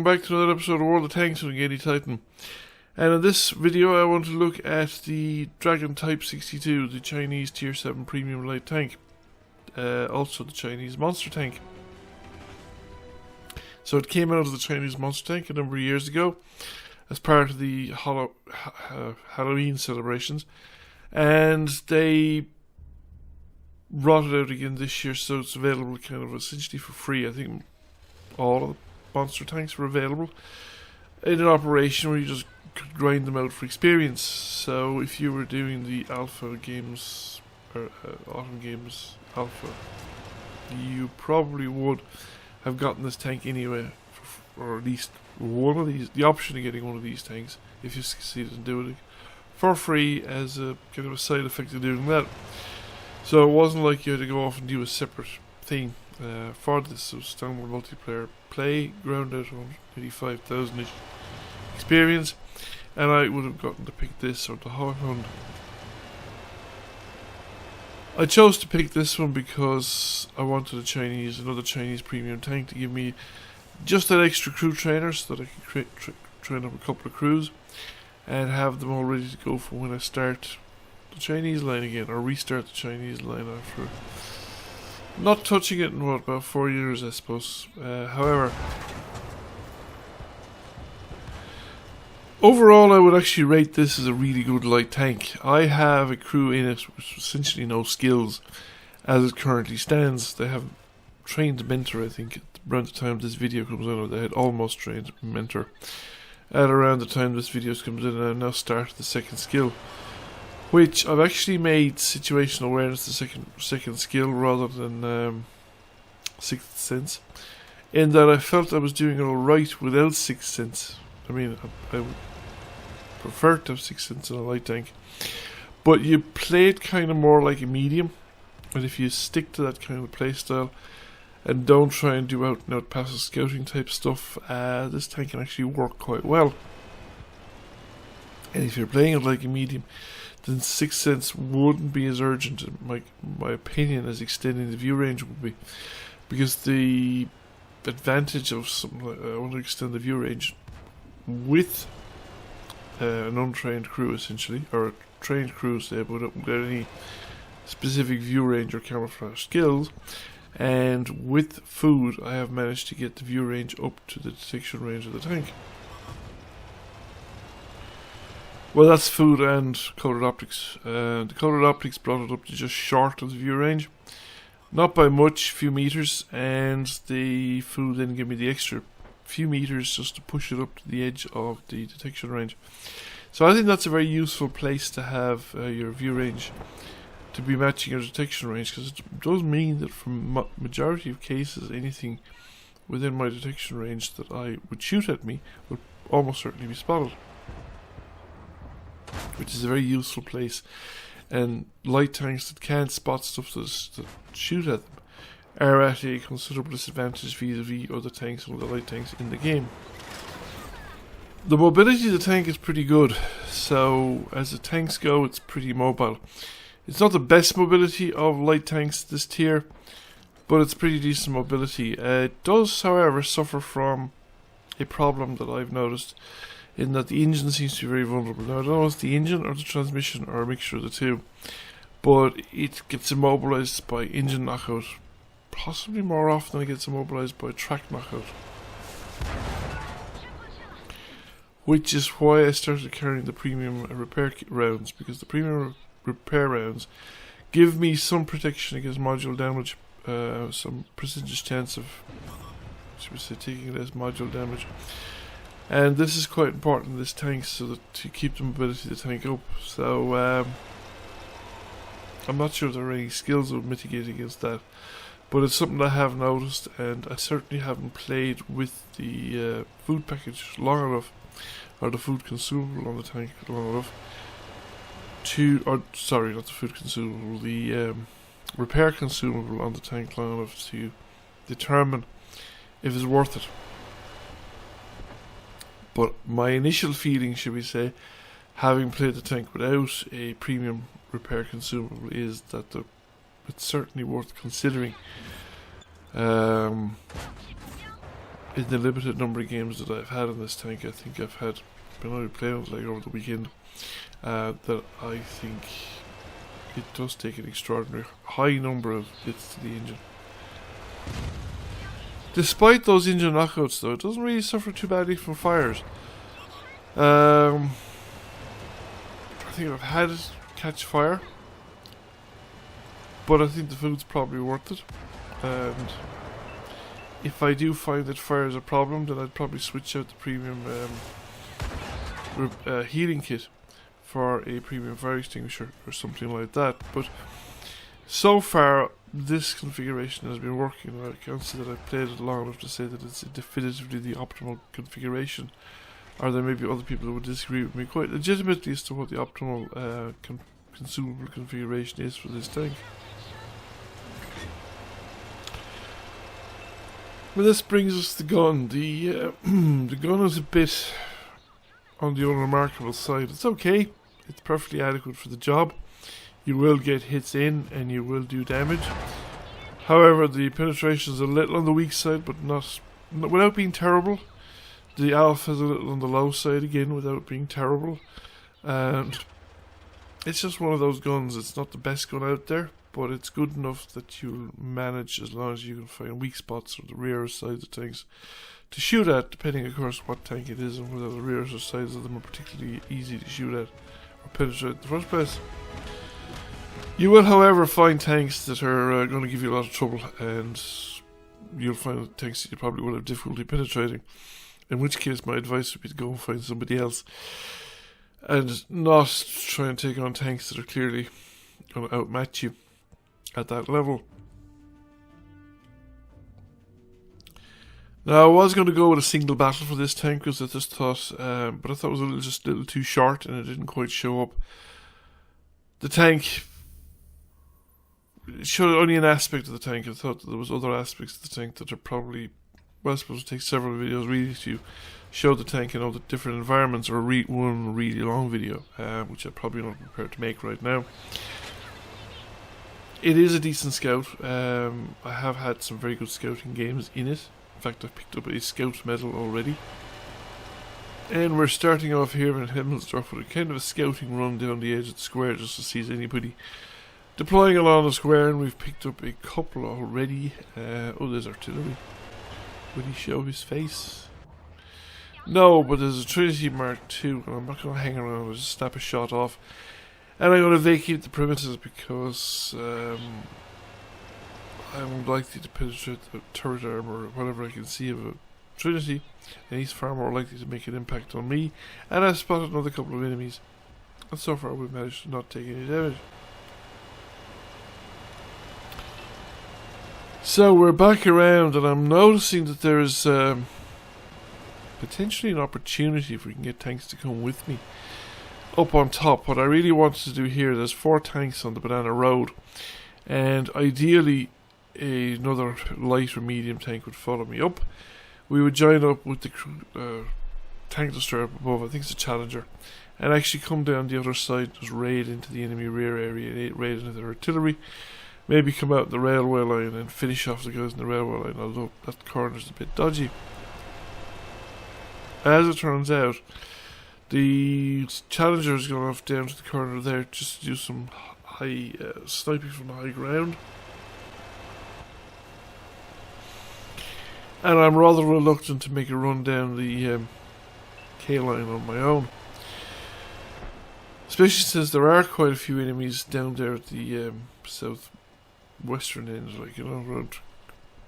back to another episode of World of Tanks with Gaiety Titan. And in this video I want to look at the Dragon Type 62, the Chinese Tier 7 Premium Light Tank. Also the Chinese Monster Tank. So it came out of the Chinese Monster Tank a number of years ago as part of the Halloween celebrations. And they brought it out again this year, so it's available kind of essentially for free. I think all of the monster tanks were available in an operation where you just could grind them out for experience. So if you were doing the alpha games or autumn games alpha, you probably would have gotten this tank anyway, or at least one of these, the option of getting one of these tanks if you succeeded in doing it for free as a kind of a side effect of doing that. So it wasn't like you had to go off and do a separate thing for this. It was standard multiplayer play, ground out on 85,000-ish experience, and I would have gotten to pick this or the Hound. I chose to pick this one because I wanted another Chinese premium tank to give me just that extra crew trainer so that I could train up a couple of crews and have them all ready to go for when I start the Chinese line again, or restart the Chinese line after not touching it in about 4 years, I suppose. However, overall I would actually rate this as a really good light tank. I have a crew in it with essentially no skills as it currently stands. They have trained a mentor, I think, around the time this video comes out, or they had almost trained a mentor at around the time this video comes in, and I've now started the second skill, which I've actually made situational awareness the second skill rather than Sixth Sense, in that I felt I was doing it alright without Sixth Sense. I mean, I would prefer to have Sixth Sense in a light tank, but you play it kind of more like a medium, and if you stick to that kind of play style and don't try and do out and out passive scouting type stuff, this tank can actually work quite well. And if you're playing it like a medium, then Sixth Sense wouldn't be as urgent, in my opinion, as extending the view range would be. Because the advantage of something like I want to extend the view range with an untrained crew, essentially, or a trained crew, say, without any specific view range or camouflage skills, and with food, I have managed to get the view range up to the detection range of the tank. Well, that's food and colored optics. The colored optics brought it up to just short of the view range, not by much, few meters, and the food then gave me the extra few meters just to push it up to the edge of the detection range. So I think that's a very useful place to have your view range to be matching your detection range, because it does mean that for majority of cases, anything within my detection range that I would shoot at me would almost certainly be spotted, which is a very useful place. And light tanks that can't spot stuff that shoot at them are at a considerable disadvantage vis-a-vis other tanks and other light tanks in the game. The mobility of the tank is pretty good, so as the tanks go, it's pretty mobile. It's not the best mobility of light tanks this tier, but it's pretty decent mobility. It does, however, suffer from a problem that I've noticed, in that the engine seems to be very vulnerable. Now, I don't know if it's the engine or the transmission or a mixture of the two, but it gets immobilized by engine knockout, possibly more often than it gets immobilized by track knockout. Which is why I started carrying the premium repair rounds, because the premium repair rounds give me some protection against module damage, some percentage chance of, should we say, taking less module damage. And this is quite important in this tank, so that to keep the mobility of the tank up. So I'm not sure if there are any skills that would mitigate against that, but it's something I have noticed, and I certainly haven't played with the food package long enough, or the food consumable on the tank long enough to, or sorry, not the food consumable, the repair consumable on the tank long enough to determine if it's worth it. But my initial feeling, should we say, having played the tank without a premium repair consumable, is that it's certainly worth considering. in the limited number of games that I've had in this tank. I think I've had, been only playing it like over the weekend, that I think it does take an extraordinary high number of hits to the engine. Despite those engine knockouts though, it doesn't really suffer too badly from fires. I think I've had it catch fire, but I think the food's probably worth it. And if I do find that fire is a problem, then I'd probably switch out the premium healing kit for a premium fire extinguisher or something like that. But so far, this configuration has been working, and I can't say that I've played it long enough to say that it's definitively the optimal configuration. Or there may be other people who would disagree with me quite legitimately as to what the optimal consumable configuration is for this tank. Well, this brings us to the gun. The the gun is a bit on the unremarkable side. It's okay. It's perfectly adequate for the job. You will get hits in and you will do damage. However, the penetration is a little on the weak side, but not without being terrible. The alpha is a little on the low side again, without being terrible. And it's just one of those guns. It's not the best gun out there, but it's good enough that you'll manage as long as you can find weak spots or the rear sides of tanks to shoot at, depending of course what tank it is and whether the rear or sides of them are particularly easy to shoot at or penetrate in the first place. You will, however, find tanks that are going to give you a lot of trouble, and you'll find tanks that you probably will have difficulty penetrating. In which case, my advice would be to go and find somebody else and not try and take on tanks that are clearly going to outmatch you at that level. Now, I was going to go with a single battle for this tank because I just thought, but I thought it was just a little too short and it didn't quite show up. The tank, it showed only an aspect of the tank. I thought that there was other aspects of the tank that are probably, well, I suppose it takes several videos really to show the tank in all the different environments, or one really long video, which I'm probably not prepared to make right now. It is a decent scout. I have had some very good scouting games in it. In fact, I've picked up a scout medal already. And we're starting off here in Himmelsdorf with a kind of a scouting run down the edge of the square just to see anybody deploying along the square, and we've picked up a couple already. Oh, there's artillery. Would he show his face? No, but there's a Trinity Mark II, and I'm not going to hang around. I'll just snap a shot off. And I'm going to vacate the premises because I'm likely to penetrate the turret armor or whatever I can see of a Trinity, and he's far more likely to make an impact on me. And I've spotted another couple of enemies, and so far we've managed to not take any damage. So we're back around, and I'm noticing that there's potentially an opportunity if we can get tanks to come with me up on top. What I really wanted to do here, there's 4 tanks on the Banana Road, and ideally another light or medium tank would follow me up. We would join up with the tank destroyer up above, I think it's a Challenger, and actually come down the other side, just raid into the enemy rear area and raid into their artillery. Maybe come out the railway line and finish off the guys in the railway line, although that corner's a bit dodgy. As it turns out, the Challenger is going off down to the corner there just to do some high sniping from the high ground. And I'm rather reluctant to make a run down the K-line on my own. Especially since there are quite a few enemies down there at the southwestern end, like, you know, around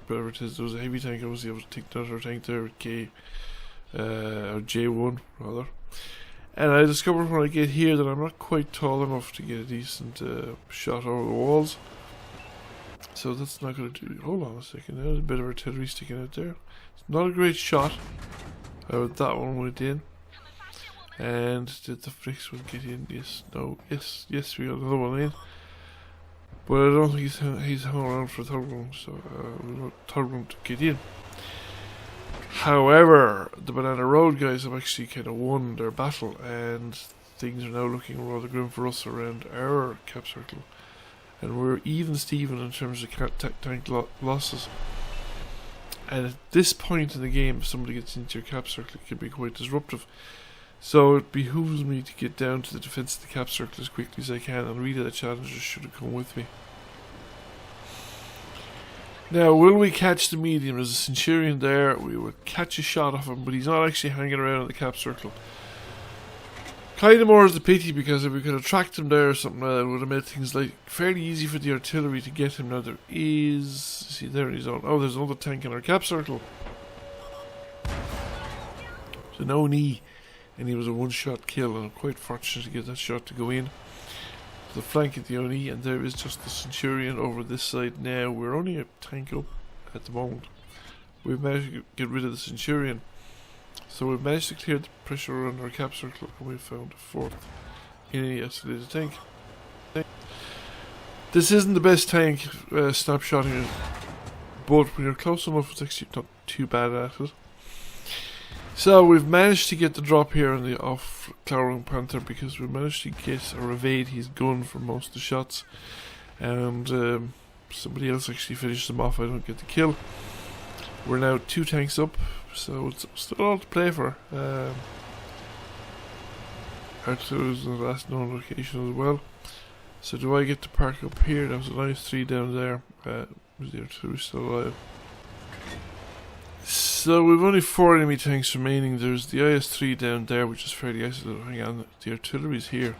whatever it is. There was a heavy tank, I was able to take another tank there with or J1 rather. And I discovered when I get here that I'm not quite tall enough to get a decent shot over the walls. So that's not going to do. Hold on a second, there's a bit of artillery sticking out there. It's not a great shot. That one went in. And did the next one get in? Yes, no, yes, we got another one in. But I don't think he's hung around for a third one, so we want third one to get in. However, the Banana Road guys have actually kind of won their battle, and things are now looking rather grim for us around our cap circle. And we're even Steven in terms of tank losses. And at this point in the game, if somebody gets into your cap circle, it can be quite disruptive. So it behooves me to get down to the defense of the cap circle as quickly as I can, and really the challengers should have come with me. Now, will we catch the medium? There's a Centurion there. We will catch a shot of him, but he's not actually hanging around in the cap circle. Kind of more is the pity, because if we could have tracked him there or something like that, it would have made things like fairly easy for the artillery to get him. Now there is... see, there he's on. Oh, there's another tank in our cap circle. So no knee. And he was a one-shot kill, and I'm quite fortunate to get that shot to go in. To the flank of the Oni, and there is just the Centurion over this side now. We're only a tank up at the moment. We've managed to get rid of the Centurion. So we've managed to clear the pressure around our cap circle, and we've found a fourth enemy isolated tank. This isn't the best tank snapshotting it, but when you're close enough, it's actually not too bad at it. So we've managed to get the drop here on the off Clowering Panther, because we managed to get or evade his gun for most of the shots, and somebody else actually finished them off. I don't get the kill. We're now 2 tanks up, so it's still all to play for. Artillery is in the last known location as well. So do I get to park up here? There was an IS-3 down there. Was the artillery still alive? So we've only 4 enemy tanks remaining. There's the IS-3 down there, which is fairly isolated. Hang on, the artillery's here.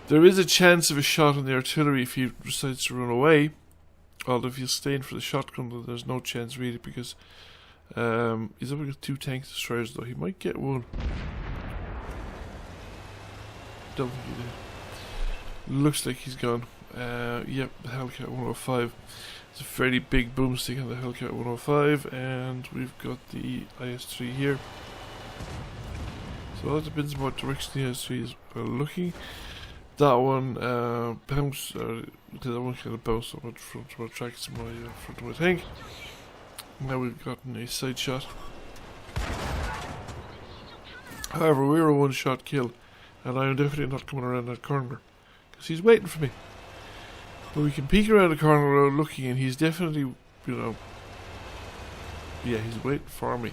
There is a chance of a shot on the artillery if he decides to run away. Although if he's staying for the shotgun, then there's no chance really, because he's up against 2 tank destroyers, though. He might get one. Don't think he did. Looks like he's gone. Yep, the Hellcat 105. It's a fairly big boomstick on the Hellcat 105, and we've got the IS-3 here. So that depends on what direction the IS-3 is looking. That one bounced, that one kind of bounced on my front of my tracks in my front of my tank. Now we've gotten a side shot. However, we're a one-shot kill, and I'm definitely not coming around that corner, because he's waiting for me. But we can peek around the corner without looking, and he's definitely, you know, yeah, he's waiting for me.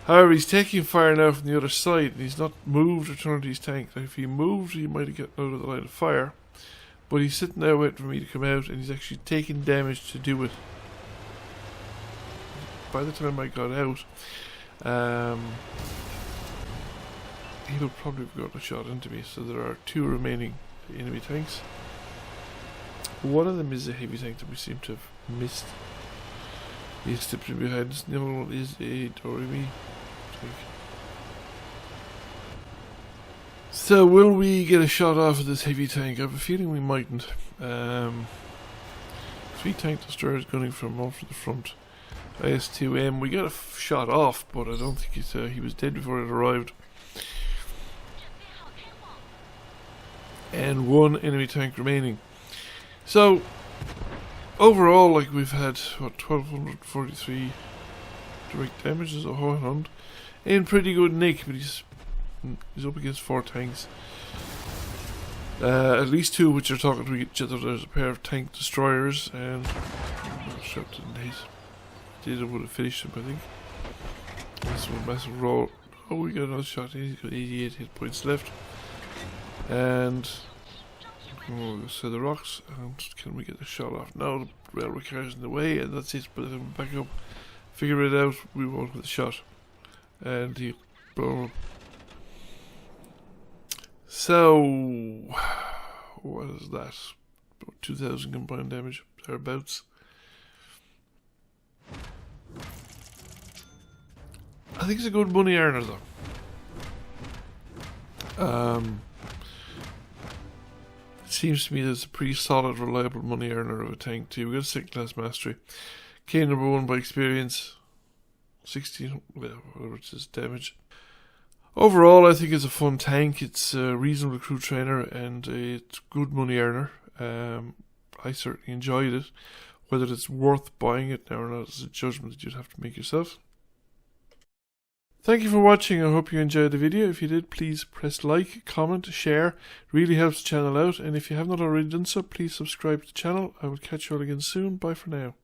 However, he's taking fire now from the other side, and he's not moved or turned his tank. Now, if he moved, he might have gotten out of the line of fire. But he's sitting there waiting for me to come out, and he's actually taking damage to do it. By the time I got out, he'll probably have gotten a shot into me. So there are 2 remaining enemy tanks. One of them is a heavy tank that we seem to have missed. He's slipping behind us. The other one is a Doremi tank. So will we get a shot off of this heavy tank? I have a feeling we mightn't. 3 tank destroyers gunning from off to the front. IS-2M, we got a shot off, but I don't think he was dead before it arrived. And 1 enemy tank remaining. So overall, like, we've had what, 1243 direct damages of Hohenhund in pretty good nick, but he's up against 4 tanks. At least 2 which are talking to each other. There's a pair of tank destroyers, and shot didn't hit. Did, would have finished him, I think. This was a massive roll. Oh, we got another shot. He's got 88 hit points left. And we'll set the rocks, and can we get the shot off? No, the railway car's in the way, and that's it. But if we back up, figure it out, we won't have the shot. And he'll blow up. So, what is that? About 2,000 combined damage, thereabouts. I think it's a good money earner, though. It seems to me that it's a pretty solid, reliable money earner of a tank too. We got a 2nd class mastery. K number 1 by experience. 16, whatever it says, damage. Overall, I think it's a fun tank. It's a reasonable crew trainer, and it's a good money earner. I certainly enjoyed it. Whether it's worth buying it now or not is a judgment that you'd have to make yourself. Thank you for watching. I hope you enjoyed the video. If you did, please press like, comment, share. It really helps the channel out. And if you have not already done so, please subscribe to the channel. I will catch you all again soon. Bye for now.